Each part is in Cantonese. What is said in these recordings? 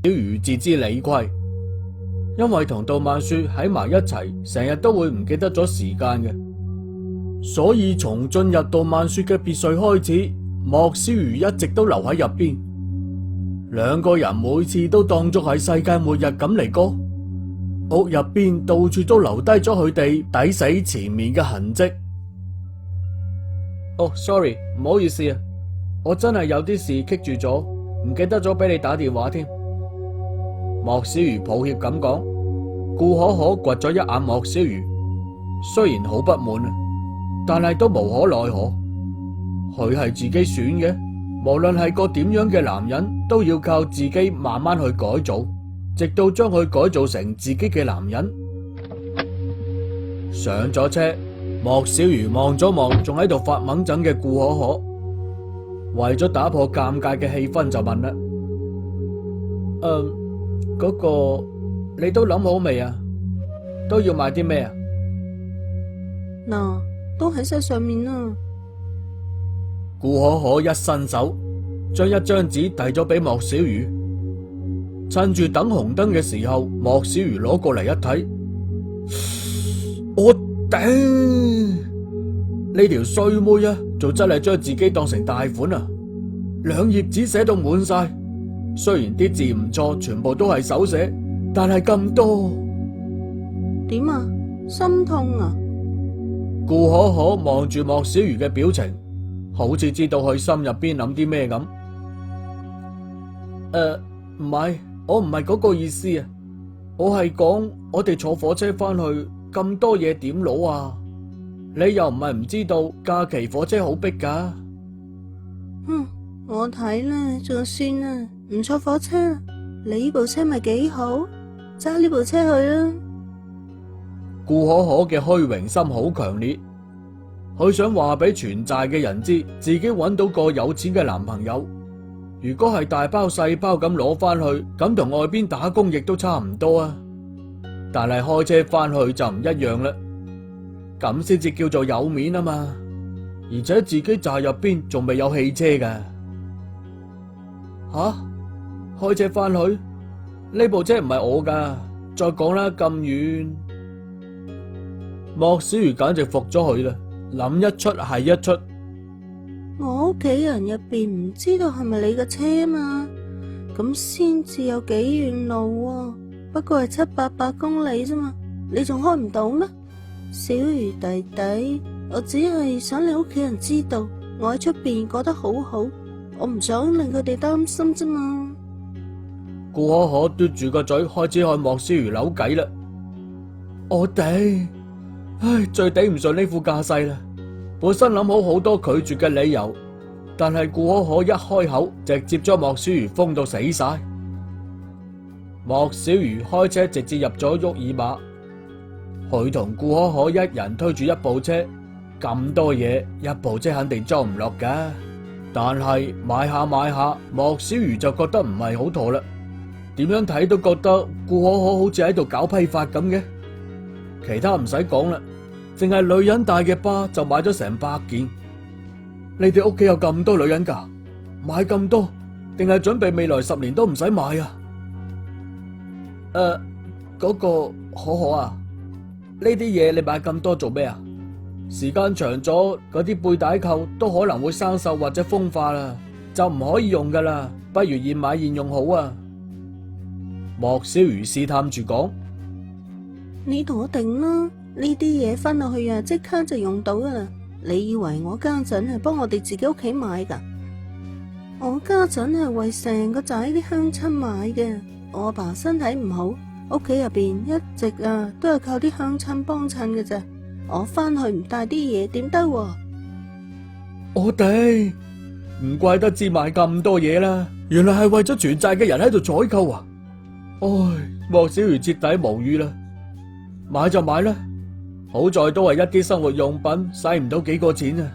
小魚自知理虧，因為同杜曼雪喺埋一齊，成日都會唔記得咗時間嘅，所以從進入杜曼雪嘅別墅開始，莫小魚一直都留喺入邊。兩個人每次都當作係世界末日咁嚟過，屋入邊到處都留低咗佢哋抵死纏綿嘅痕跡。哦，sorry， 唔好意思啊，我真係有啲事棘住咗，唔記得咗俾你打電話添。莫小魚抱歉咁講。顧可可掘咗一眼莫小魚，雖然好不滿啊，但係都無可奈何。佢係自己選嘅，無論係個點樣嘅男人，都要靠自己慢慢去改造，直到將佢改造成自己嘅男人。上咗車，莫小魚望咗望仲喺度發猛疹嘅顧可可，為咗打破尷尬嘅氣氛就問啦：嗰個你都諗好未啊？都要買啲咩啊？嗱，都喺晒上面啦。顧可可一伸手，將一張紙遞咗俾莫小魚。趁住等紅燈嘅時候，莫小魚攞過嚟一睇，我頂！呢條衰妹啊，就真係將自己當成貸款啊！兩頁紙寫到滿晒，雖然啲字唔錯，全部都係手寫，但係咁多，點啊？心痛啊？顧可可望住莫小魚嘅表情，好似知道佢心入邊諗啲咩咁。唔係，我唔係嗰個意思啊，我係講我哋坐火車翻去咁多嘢點攞啊？你又唔係唔知道假期火車好逼噶。我睇咧，就算啦，唔坐火車啦，你呢部車咪幾好，揸呢部車去啦。顧可可嘅虛榮心好強烈，佢想話俾全寨嘅人知，自己揾到個有錢嘅男朋友。如果係大包細包咁攞翻去，咁同外邊打工亦都差唔多啊。但係開車翻去就唔一樣啦，咁先至叫做有面啊嘛。而且自己寨入邊仲未有汽車噶。吓？開車翻去？呢部車唔係我噶。再講啦，咁遠。莫小魚簡直服咗佢啦，諗一出係一出。我屋企人入邊唔知道係咪你嘅車嘛，咁先至有幾遠路啊，不過係700-800公里啫嘛，你仲開唔到咩？小魚弟弟，我只係想你屋企人知道我喺出邊過得好好，我唔想令佢哋擔心啫嘛。顧可可嘟住個嘴，開始看莫小魚扭計啦。我哋，最頂唔順呢副架勢啦。本身諗好好多拒絕嘅理由，但係顧可可一開口，直接將莫小魚封到死晒。莫小魚開車直接入咗沃爾瑪，佢同顧可可一人推住一部車，咁多嘢，一部車肯定裝唔落噶。但係買下買下，莫小魚就覺得唔係好妥啦。點樣睇都覺得顧可可好似喺度搞批發咁嘅。其他唔使講啦，淨係女人戴嘅疤就買咗成100件。你哋屋企有咁多女人噶？買咁多，定係準備未來10年都唔使買啊？嗰個可可啊，呢啲嘢你買咁多做咩啊？時間長咗，嗰啲背帶扣都可能會生鏽或者風化啦，就唔可以用噶啦。不如現買現用好啊。莫小魚試探住講：你同我定啦，呢啲嘢翻落去啊，即刻就用到噶啦。你以為我家陣係幫我哋自己屋企買噶？我家陣係為成個仔啲鄉親買嘅。我阿爸身體唔好，屋企入邊一直都係靠啲鄉親幫襯嘅啫。我翻去唔帶啲嘢點得？我哋唔怪得知買咁多嘢啦，原來係為咗全寨嘅人喺度採購啊！唉，莫小魚徹底無語啦。買就買啦，好在都係一啲生活用品，使唔到幾個錢啊。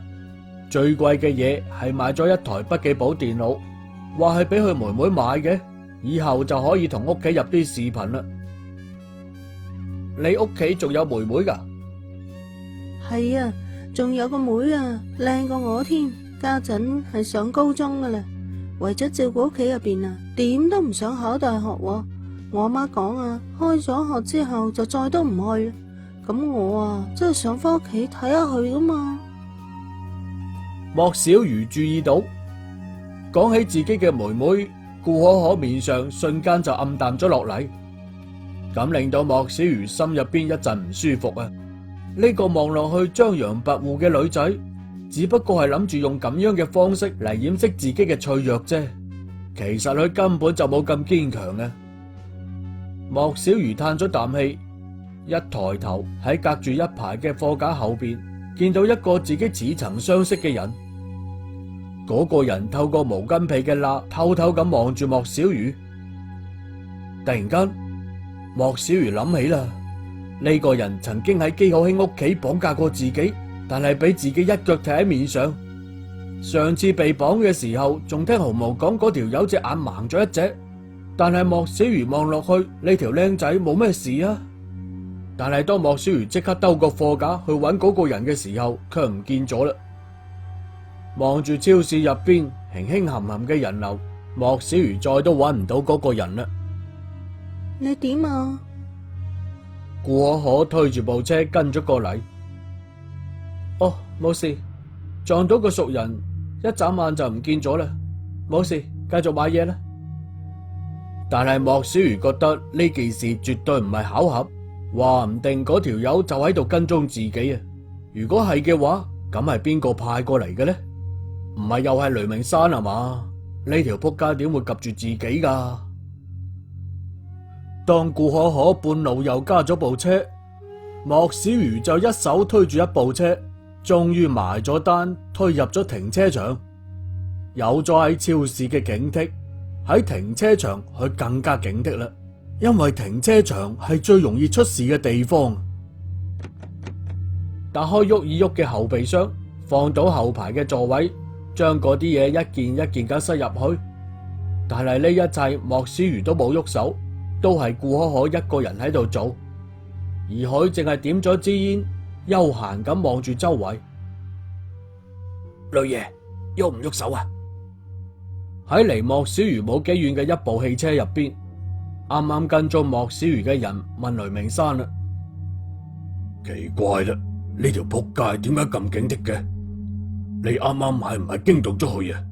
最貴嘅嘢係買咗一台筆記簿電腦，話係俾佢妹妹買嘅，以後就可以同屋企入啲視頻啦。你屋企仲有妹妹噶？係啊，仲有個妹啊，靚過我添，家陣係上高中噶啦。為咗照顧屋企入邊啊，點都唔想考大學喎。我阿媽講啊，開咗學之後就再都唔去。咁我啊，真係想翻屋企睇下佢噶嘛。莫小魚注意到，講起自己嘅妹妹，顧可可面上瞬間就暗淡咗落嚟，咁令到莫小魚心入邊一陣唔舒服啊！呢個望落去張揚跋扈嘅女仔，只不過係諗住用咁樣嘅方式嚟掩飾自己嘅脆弱啫，其實佢根本就冇咁堅強啊！莫小魚嘆咗啖氣，一抬頭喺隔住一排嘅貨架後邊，見到一個自己似曾相識嘅人。嗰個人透過毛巾被嘅罅，偷偷咁望住莫小魚。突然間，莫小魚諗起啦，呢個人曾經喺姬可卿屋企綁架過自己，但係俾自己一腳踢喺面上。上次被綁嘅時候，仲聽毫毛講嗰條友隻眼盲咗一隻，但係莫小魚望落去，呢條僆仔冇咩事啊。但係當莫小魚即刻兜個貨架去揾嗰個人嘅時候，卻唔見咗啦。望住超市入邊輕輕含含嘅人流，莫小魚再都揾唔到嗰個人啦。你點啊？顧可可推住部車跟咗過嚟。哦，冇事，撞到個熟人，一眨眼就唔見咗啦。冇事，繼續買嘢啦。但係莫小魚覺得呢件事絕對唔係巧合，話唔定嗰條友就喺度跟蹤自己啊！如果係嘅話，咁係邊個派過嚟嘅呢？唔係又係雷鳴山啊嘛？呢條仆街點會及住自己噶？當顧可可半路又加咗部車，莫小魚就一手推住一部車，終於埋咗單，推入咗停車場。有咗喺超市嘅警惕，喺停車場佢更加警惕啦，因為停車場係最容易出事嘅地方。打開喐耳喐嘅後備箱，放到後排嘅座位，將嗰啲嘢一件一件咁塞入去。但係呢一切莫小魚都冇喐手，都係顧可可一個人喺度做，而佢淨係點咗支煙，悠閒咁望住周圍。女爺，喐唔喐手啊？喺離莫小魚冇幾遠嘅一部汽車入邊，啱啱跟蹤莫小魚嘅人問雷鳴山啦：奇怪啦，呢條仆街點解咁警惕嘅？你啱啱係唔係驚動咗佢啊？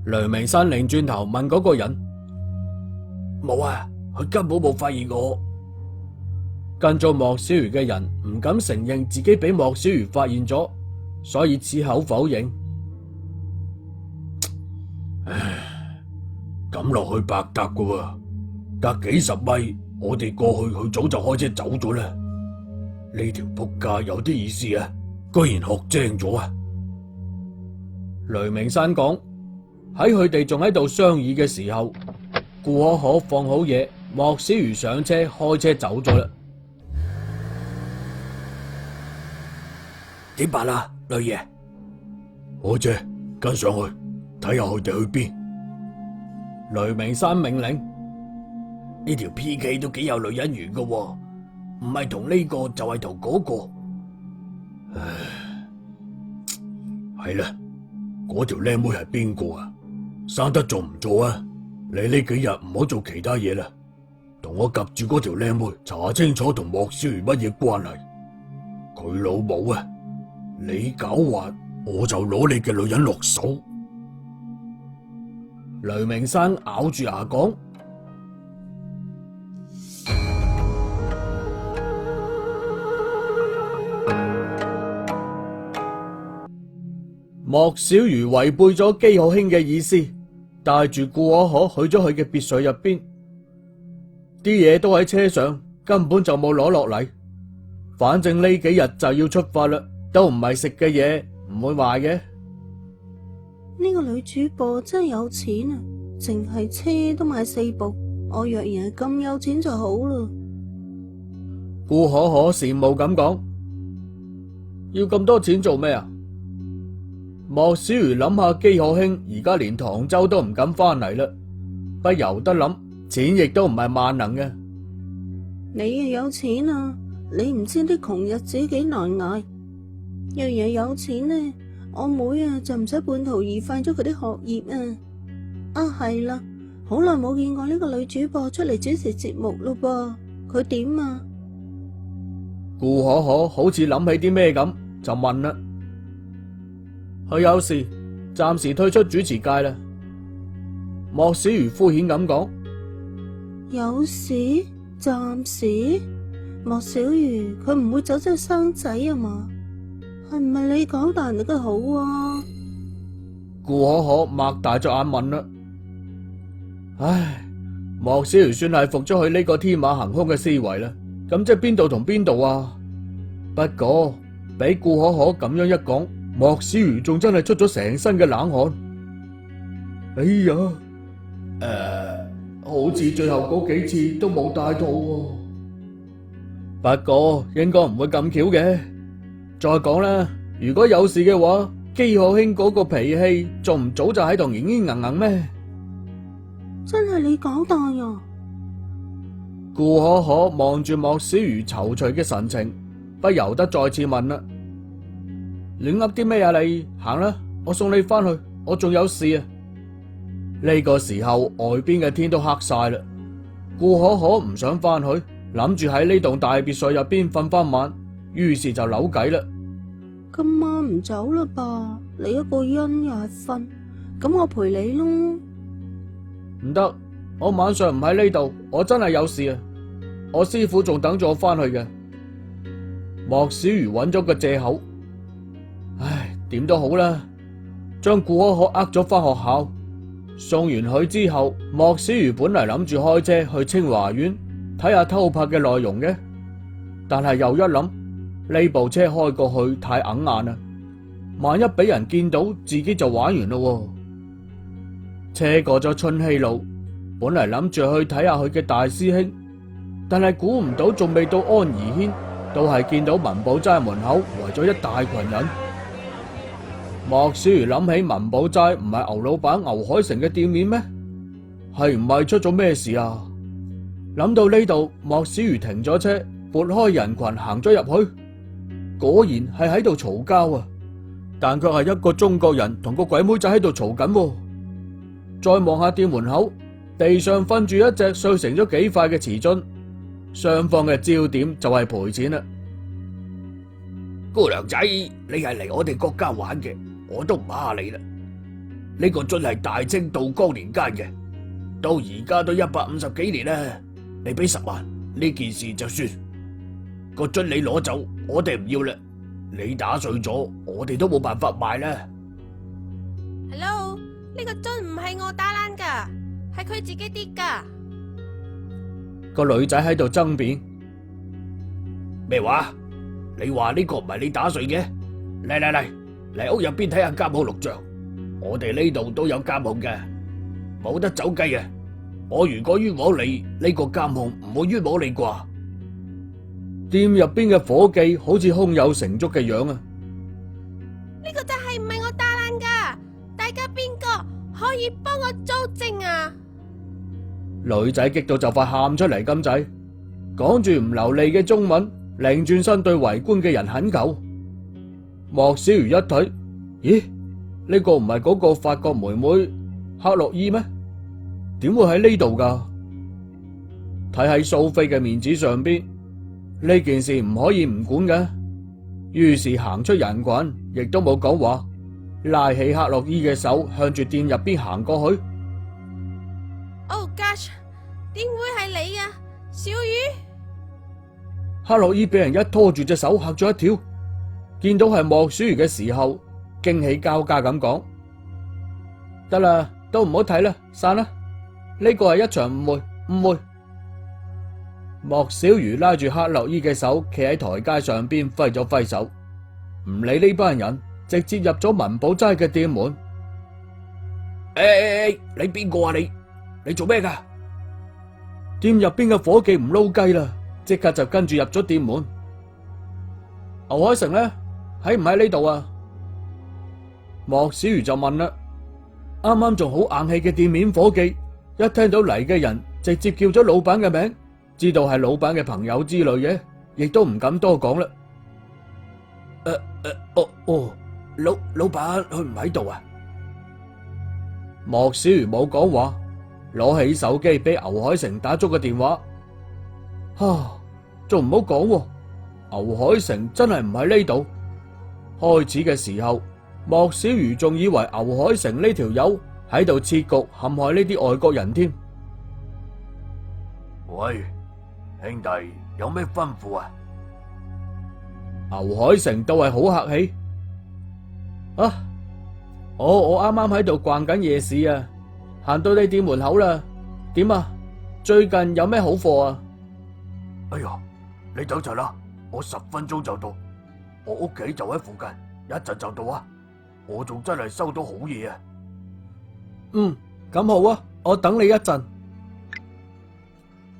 雷鳴山擰轉頭問嗰個人：冇啊，佢根本冇發現我。跟蹤莫小魚嘅人唔敢承認自己俾莫小魚發現咗，所以矢口否認。唉，咁落去白搭噶喎，隔幾十米我哋過去，佢早就開車走咗啦。呢條仆街有啲意思啊，居然學精咗啊！雷鳴山講，喺佢哋仲喺度商議嘅時候，顧可可放好嘢，莫小魚上車開車走咗啦。點辦啊，雷爺？我啫，跟上去睇下佢哋去邊。雷鳴山命令。呢條 PK 都幾有女人緣噶喎，唔係同呢個就係同嗰個。唉，係啦，嗰條靚妹係邊個啊？生得仲唔錯啊？你呢幾日唔好做其他嘢啦，同我夾住嗰條靚妹，查清楚同莫小魚乜嘢關係。佢老母啊，你狡猾，我就攞你嘅女人落手。雷鳴山咬住牙講。莫小魚違背咗姬可卿嘅意思，帶住顧可可去咗佢嘅別墅入邊，啲嘢都喺車上，根本就冇攞落嚟。反正呢幾日就要出發啦，都唔係食嘅嘢，唔會壞嘅。呢個女主播真係有錢啊，淨係車都買4部。我若然係咁有錢就好啦。顧可可羨慕咁講，要咁多錢做咩啊？莫小魚諗下姬可卿而家連唐州都唔敢翻嚟啦，不由得諗，錢亦都唔係萬能嘅。你又有錢啊，你唔知啲窮日子幾難捱。若然有錢呢，我妹啊就唔使半途而廢咗佢啲學業啊。啊係啦，好耐冇見過呢個女主播出嚟主持節目咯噃，佢點啊？顧可可好似諗起啲咩咁，就問啦：佢有事，暫時退出主持界啦。莫小魚敷衍咁講：有事？暫時？莫小魚佢唔會走咗去生仔啊嘛？係咪你講大人哋嘅好啊？顧可可擘大咗眼問啦：唉，莫小魚算係服咗佢呢個天馬行空嘅思維啦。咁即係邊度同邊度啊？不過俾顧可可咁樣一講，莫小魚仲真係出咗成身嘅冷汗。哎呀，好似最後嗰幾次都冇帶套喎。不過應該唔會咁巧嘅。再講啦，如果有事嘅話，姬可卿嗰個脾氣仲唔早就喺度嘤嘤硬硬咩？真係你講大啊？顧可可望住莫小魚躊躇嘅神情，不由得再次問啦：亂噏啲咩啊你？行啦，我送你翻去，我仲有事啊！呢個時候外邊嘅天都黑晒啦，顧可可唔想翻去，諗住喺呢棟大別墅入邊瞓翻晚，於是就扭計啦。今晚唔走啦吧？你一個人又係瞓，咁我陪你咯。唔得，我晚上唔喺呢度，我真係有事啊！我師傅仲等住我翻去嘅。莫小魚揾咗個借口，唉，點都好啦，將顧可可呃咗翻學校。送完佢之後，莫小魚本嚟諗住開車去清華園睇下偷拍嘅內容嘅，但係又一諗，呢部車開過去太硬眼啦，萬一俾人見到，自己就玩完咯。車過咗春熙路，本嚟諗住去睇下佢嘅大師兄，但係估唔到仲未到安怡軒，都係見到文寶齋門口圍咗一大群人。莫小魚諗起文寶齋唔係牛老闆牛海成嘅店面咩？係唔係出咗咩事啊？諗到呢度，莫小魚停咗車，撥開人群行咗入去，果然係喺度嘈交啊！但卻係一個中國人同個鬼妹仔喺度嘈緊。再望下店門口，地上瞓住一隻碎成咗幾塊嘅瓷樽，雙方嘅焦點就係賠錢啦。姑娘仔，你係嚟我哋國家玩嘅，我都唔蝦你啦。呢個樽係大清道光年間嘅，到而家都150幾年啦。你俾10萬，呢件事就算。個樽你攞走，我哋唔要啦。你打碎咗，我哋都冇辦法賣啦。Hello， 呢個樽唔係我打爛噶，係佢自己跌噶。個女仔喺度爭辯。咩話？你話呢個唔係你打碎嘅？嚟屋入邊睇下監控錄像，我哋呢度都有監控嘅，冇得走雞嘅。我如果冤枉你，呢個監控唔會冤枉你啩？店入邊嘅伙計好似胸有成竹嘅樣啊！呢個就係唔係我打爛噶，大家邊個可以幫我作證啊？女仔激到就快喊出嚟咁滯，講住唔流利嘅中文，擰轉身對圍觀嘅人懇求。莫小魚一睇，咦？呢個唔係嗰個法國妹妹克洛伊咩？點會喺呢度噶？睇喺蘇菲嘅面子上邊，呢件事唔可以唔管嘅。於是行出人群，亦都冇講話，拉起克洛伊嘅手，向住店入邊行過去。Oh gosh， 點會係你啊，小魚？克洛伊俾人一拖住隻手，嚇咗一跳，見到係莫小魚嘅時候，驚喜交加咁講：得啦，都唔好睇啦，散啦。呢個係一場誤會，誤會。莫小魚拉住克洛伊嘅手，企喺台階上邊揮咗揮手，唔理呢班人，直接入咗文寶齋嘅店門。你邊個啊你做咩噶？店入邊嘅伙計唔撈雞啦，即刻就跟住入咗店門。牛海成呢？喺唔喺呢度啊？莫小魚就問啦。啱啱仲好硬氣嘅店面伙計，一聽到嚟嘅人，直接叫咗老闆嘅名，知道係老闆嘅朋友之類嘅，亦都唔敢多講啦。老闆佢唔喺度啊？莫小魚冇講話，攞起手機俾牛海成打咗個電話。仲唔好講喎，牛海成真係唔喺呢度。開始嘅時候，莫小魚仲以為牛海成呢條友喺度設局陷害呢啲外國人添。喂，兄弟，有咩吩咐啊？牛海成都係好客氣。我啱啱喺度逛緊夜市啊，行到你店門口啦。點啊？最近有咩好貨啊？哎呀，你等陣啦，我10分鐘就到，我屋企就喺附近，一陣就到啊！我仲真係收到好嘢啊！咁好啊，我等你一陣。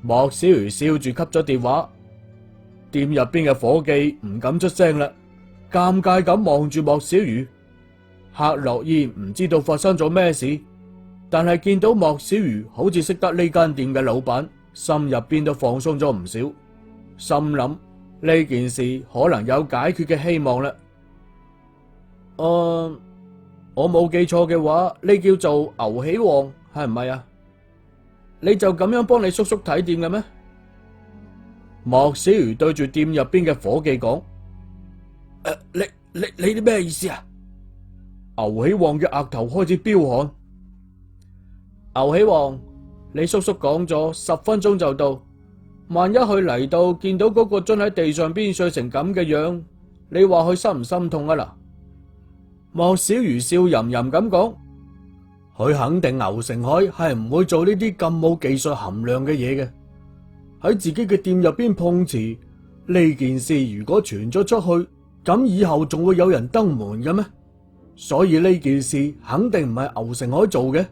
莫小魚笑住吸咗電話，店入邊嘅伙計唔敢出聲啦，尷尬咁望住莫小魚。克洛伊唔知道發生咗咩事，但係見到莫小魚好似識得呢間店嘅老闆，心入邊都放鬆咗唔少，心諗呢件事可能有解決嘅希望啦。我冇記錯嘅話，呢叫做牛喜旺係唔係啊？你就咁樣幫你叔叔睇店嘅咩？莫小魚對住店入邊嘅伙計講：你啲咩意思啊？牛喜旺嘅額頭開始飆汗。牛喜旺，你叔叔講咗10分鐘就到，萬一佢嚟到見到嗰個樽喺地上邊碎成咁嘅樣，你話佢心唔心痛啊嗱？莫小魚笑吟吟咁講，佢肯定牛成海係唔會做呢啲咁冇技術含量嘅嘢嘅。喺自己嘅店入邊碰瓷呢件事，如果傳咗出去，咁以後仲會有人登門嘅咩？所以呢件事肯定唔係牛成海做嘅，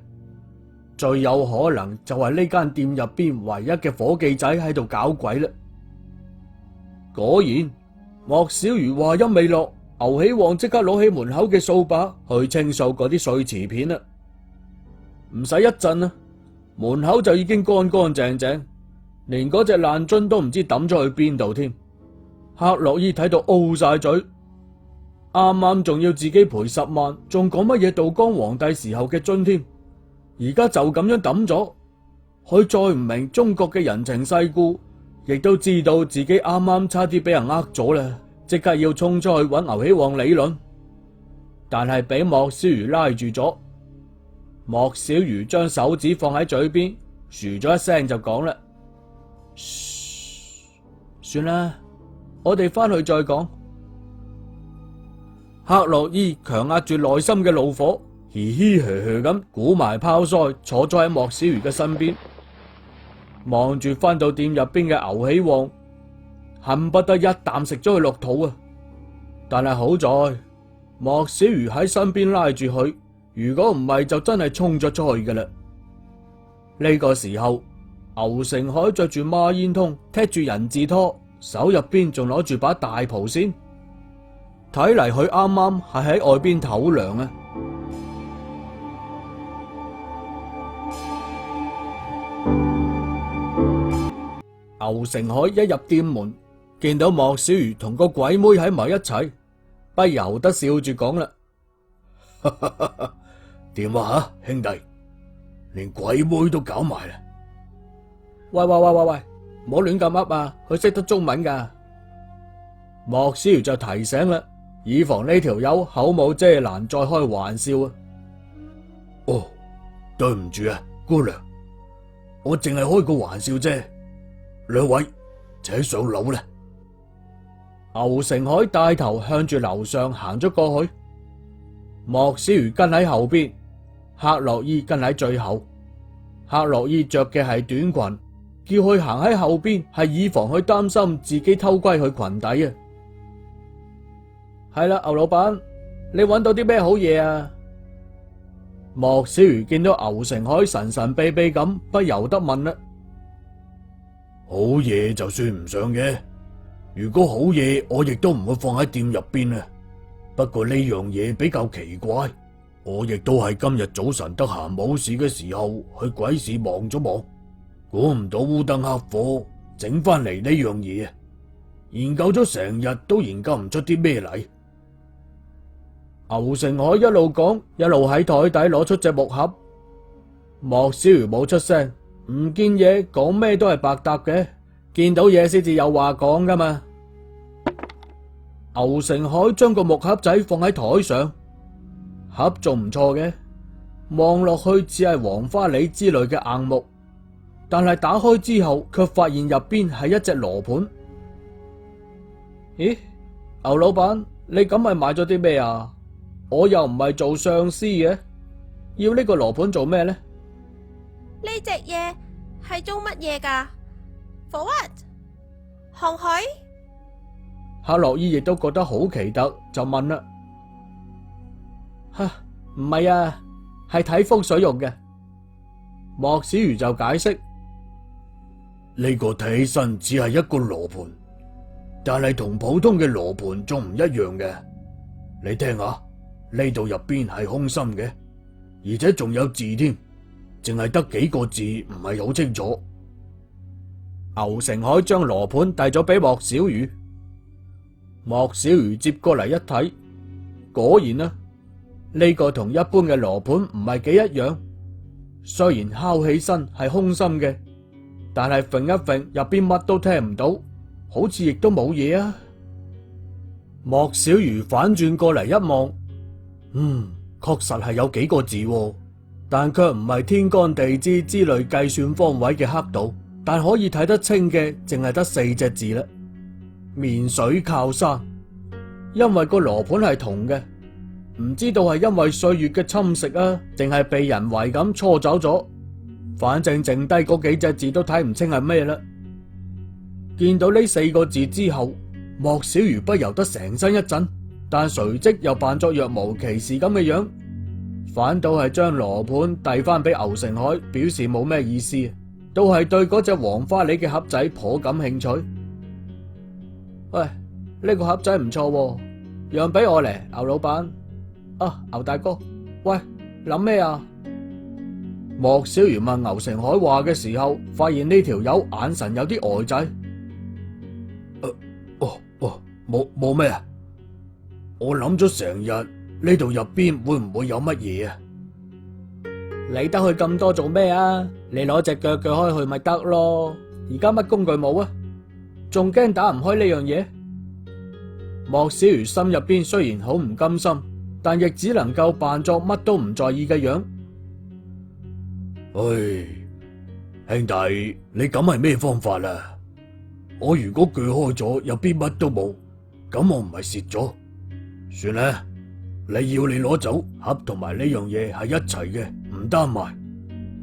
最有可能就係呢間店入邊唯一嘅伙計仔喺度搞鬼啦。果然，莫小魚話音未落，牛喜旺即刻攞起門口嘅掃把去清掃嗰啲碎瓷片啦。唔使一陣啊，門口就已經乾乾淨淨，連嗰隻爛樽都唔知抌咗去邊度添。克洛伊睇到 O 晒嘴。啱啱仲要自己賠10萬，仲講乜嘢道光皇帝時候嘅樽添，而家就咁樣抌咗，佢再唔明中國嘅人情世故，亦都知道自己啱啱差啲俾人呃咗啦，即刻要衝出去揾牛喜旺理論，但係俾莫小魚拉住咗。莫小魚將手指放喺嘴邊，噓咗一聲就講啦：噓，算啦，我哋翻去再講。克洛伊強壓住內心嘅怒火，嘻嘻呵呵咁鼓埋泡腮，坐咗喺莫小魚嘅身邊，望住翻到店入邊嘅牛喜旺，恨不得一啖食咗佢落肚啊！但係好在莫小魚喺身邊拉住佢，如果唔係就真係衝咗出去噶啦。呢個時候，牛成海着住孖煙通，踢住人字拖，手入邊仲攞住把大蒲扇。睇嚟佢啱啱係喺外邊唞涼啊！牛成海一入店門，見到莫小魚同個鬼妹喺埋一齊，不由得笑住講啦：點啊兄弟，連鬼妹都搞埋啦！喂，唔好亂咁噏啊！佢識得中文噶。莫小魚就提醒啦，以防呢條友口冇遮攔再開玩笑啊！哦，對唔住啊，姑娘，我淨係開個玩笑啫。兩位請上樓啦。牛成海帶頭向住樓上行咗過去，莫小魚跟喺後邊，克洛伊跟喺最後。克洛伊着嘅係短裙，叫佢行喺後邊係以防佢擔心自己偷窺佢裙底啊！係啦，牛老闆，你揾到啲咩好嘢啊？莫小魚見到牛成海神神秘秘咁，不由得問啦：好嘢就算唔上嘅，如果好嘢我亦都唔會放喺店入邊啊。不過呢樣嘢比較奇怪，我亦都係今日早晨得閒冇事嘅時候去鬼市望咗望，估唔到烏燈黑火整翻嚟呢樣嘢啊！研究咗成日都研究唔出啲咩嚟。牛成海一路講，一路喺台底攞出隻木盒。莫小魚冇出聲，唔見嘢講咩都係白搭嘅，見到嘢先至有話講噶嘛。牛成海將個木盒仔放喺台上，盒仲唔錯嘅，望落去似係黃花梨之類嘅硬木，但係打開之後卻發現入邊係一隻羅盤。咦，牛老闆，你咁係買咗啲咩啊？我又唔係做上司嘅，要呢個羅盤做咩呢？呢隻嘢係做乜嘢噶 ？For what？紅海？克洛伊亦都覺得好奇特，就問啦：吓，唔係啊，係睇風水用嘅。莫小魚就解釋：呢個睇起身只係一個羅盤，但係同普通嘅羅盤仲唔一樣嘅。你聽下。呢度入邊係空心嘅，而且仲有字添，淨係得幾個字，唔係好清楚。牛成海將羅盤遞咗俾莫小魚，莫小魚接過嚟一睇，果然啦，呢個同一般嘅羅盤唔係幾一樣。雖然敲起身係空心嘅，但係揈一揈入邊乜都聽唔到，好似亦都冇嘢啊。莫小魚反轉過嚟一望。確實係有幾個字喎，但卻唔係天干地支之類計算方位嘅刻度，但可以睇得清嘅淨係得4隻字啦。面水靠山，因為個羅盤係銅嘅，唔知道係因為歲月嘅侵蝕啊，定係被人為咁搓走咗，反正剩低嗰幾隻字都睇唔清係咩啦。見到呢4個字之後，莫小魚不由得成身一震。但隨即又扮作若無其事咁嘅樣，反倒係將羅盤遞翻俾牛成海，表示冇咩意思，都係對嗰隻黃花梨嘅盒仔頗感興趣。喂，呢個盒仔唔錯喎，讓俾我嚟，牛老闆。啊，牛大哥，喂，諗咩啊？莫小魚問牛成海話嘅時候，發現呢條友眼神有啲呆滯。冇咩啊？我諗咗成日，呢度入邊會唔會有乜嘢啊？理得去咁多做咩啊？你攞隻腳鋸開去咪得咯。而家乜工具冇啊？仲驚打唔開呢樣嘢？莫小魚心入邊雖然好唔甘心，但亦只能夠扮作乜都唔在意嘅樣。唉，兄弟，你咁係咩方法啊？我如果鋸開咗入邊乜都冇，咁我唔係蝕咗？算啦，你攞走盒同埋呢樣嘢係一齊嘅，唔單賣。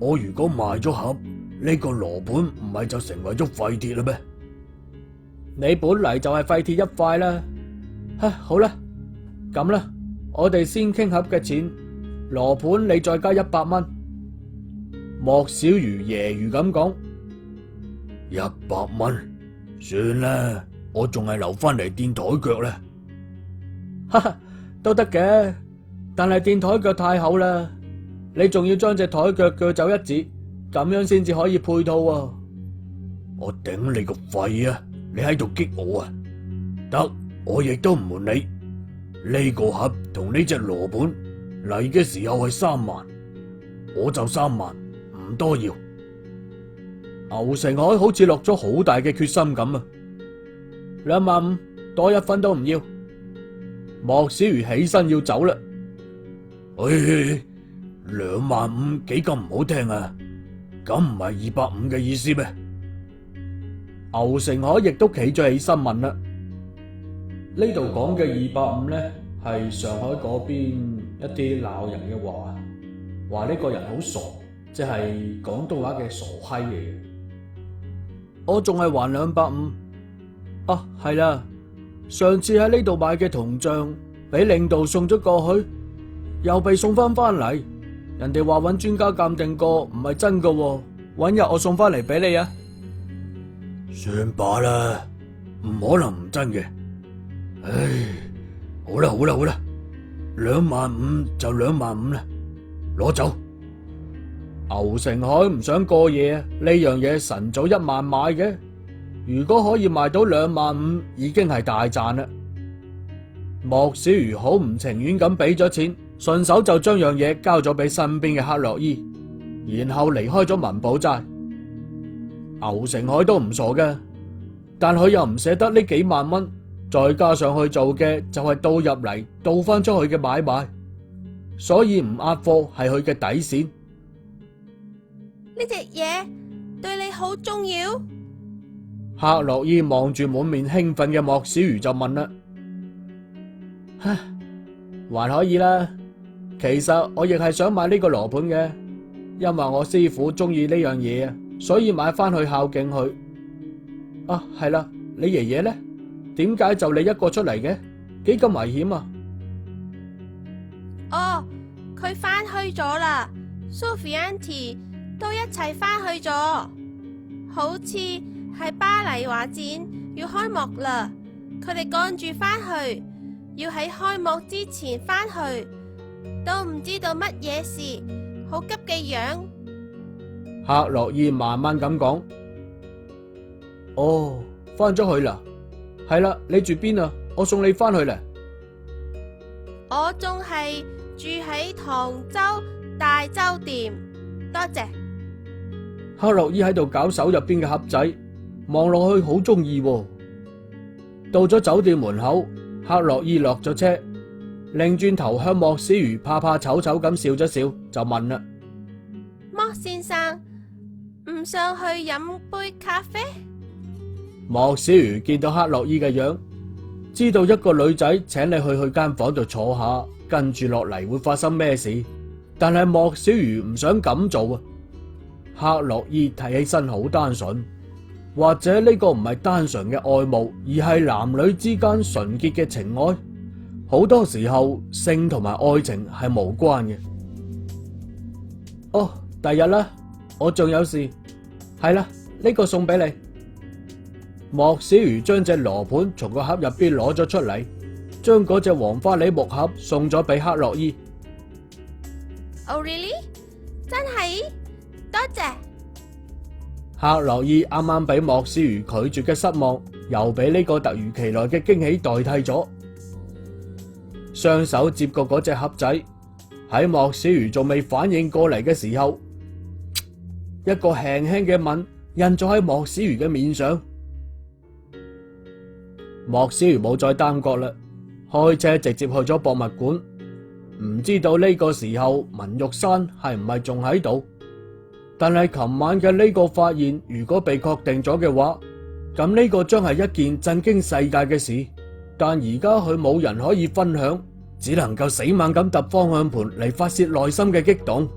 我如果賣咗盒，呢個羅盤唔係就成為咗廢鐵啦咩？你本嚟就係廢鐵一塊啦。好啦，咁啦，我哋先傾盒嘅錢，羅盤你再加100蚊。莫小魚揶揄咁講，100蚊，算啦，我仲係留翻嚟墊台腳啦。哈哈，都得嘅，但係墊台腳太厚啦，你仲要將隻台腳鋸走一截，咁樣先至可以配套啊！我頂你個肺啊！你喺度激我啊！得，我亦都唔瞞你，呢個盒同呢隻羅盤嚟嘅時候係3萬，我就3萬，唔多要。牛成海好似落咗好大嘅決心咁啊！2萬5，多1分都唔要。莫小魚起身要走啦。2萬5幾咁唔好聽啊？咁唔係250嘅意思咩？牛成海亦都企咗起身問啦。呢度講嘅250呢，係上海嗰邊一啲鬧人嘅話，話呢個人好傻，即係廣東話嘅傻閪嚟嘅。我仲係還250。啊，係啦。上次喺呢度買嘅銅像俾領導送咗過去，又被送翻嚟。人哋話揾專家鑑定過，唔係真噶，揾日我送翻嚟俾你啊！算罷啦，唔可能唔真嘅。唉，好啦，2萬5就2萬5啦，攞走。牛成海唔想過夜啊，呢樣嘢晨早1萬買嘅。如果可以賣到2萬5，已經係大賺啦。莫小魚好唔情願咁俾咗錢，順手就將樣嘢交咗俾身邊嘅克洛伊，然後離開咗文寶齋。牛成海都唔傻嘅，但佢又唔捨得呢幾萬蚊，再加上去做嘅就係倒入嚟倒翻出去嘅買賣，所以唔壓貨係佢嘅底線。呢隻嘢對你好重要？克洛伊望住滿面興奮嘅莫小魚就問啦：唉，還可以啦，其實我亦係想買呢個羅盤嘅，因為我師父中意呢樣嘢啊，所以買翻去孝敬佢。啊，係啦，你爺爺呢？點解就你一個出嚟嘅？幾咁危險啊？哦，佢翻去咗啦 ，Sophie Auntie 都一齊翻去咗，好似係巴黎畫展要開幕啦，佢哋趕住翻去，要喺開幕之前翻去，都唔知道乜嘢事，好急嘅樣。克洛伊慢慢咁講：哦，翻咗去啦，係啦，你住邊啊？我送你翻去啦。我仲係住喺唐州大酒店，多謝。克洛伊喺度搞手入邊嘅盒仔，望落去好中意。到咗酒店門口，克洛伊落咗車，擰轉頭向莫小魚怕怕醜醜咁笑咗笑，就問啦：莫先生，唔想去飲杯咖啡？莫小魚見到克洛伊嘅樣，知道一個女仔請你去間房度坐下，跟住落嚟會發生咩事，但係莫小魚唔想咁做啊。克洛伊睇起身好單純，或者呢個唔係單純嘅愛慕，而係男女之間純潔嘅情愛。好多時候性同埋愛情係無關嘅。哦，第日啦，我仲有事。係啦，呢個送俾你。莫小魚將隻羅盤從個盒入邊攞咗出嚟，將嗰隻黃花梨木盒送咗俾克洛伊。Oh really？ 真係？多謝。克洛伊啱啱俾莫小魚拒絕嘅失望，又俾呢個突如其來嘅驚喜代替咗。雙手接過嗰隻盒仔，喺莫小魚仲未反應過嚟嘅時候，一個輕輕嘅吻印咗喺莫小魚嘅面上。莫小魚冇再耽擱啦，開車直接去咗博物館。唔知道呢個時候文玉珊係唔係仲喺度？但係琴晚嘅呢個發現，如果被確定咗嘅話，咁呢個將係一件震驚世界嘅事。但而家佢冇人可以分享，只能夠死猛咁揼方向盤嚟發洩內心嘅激動。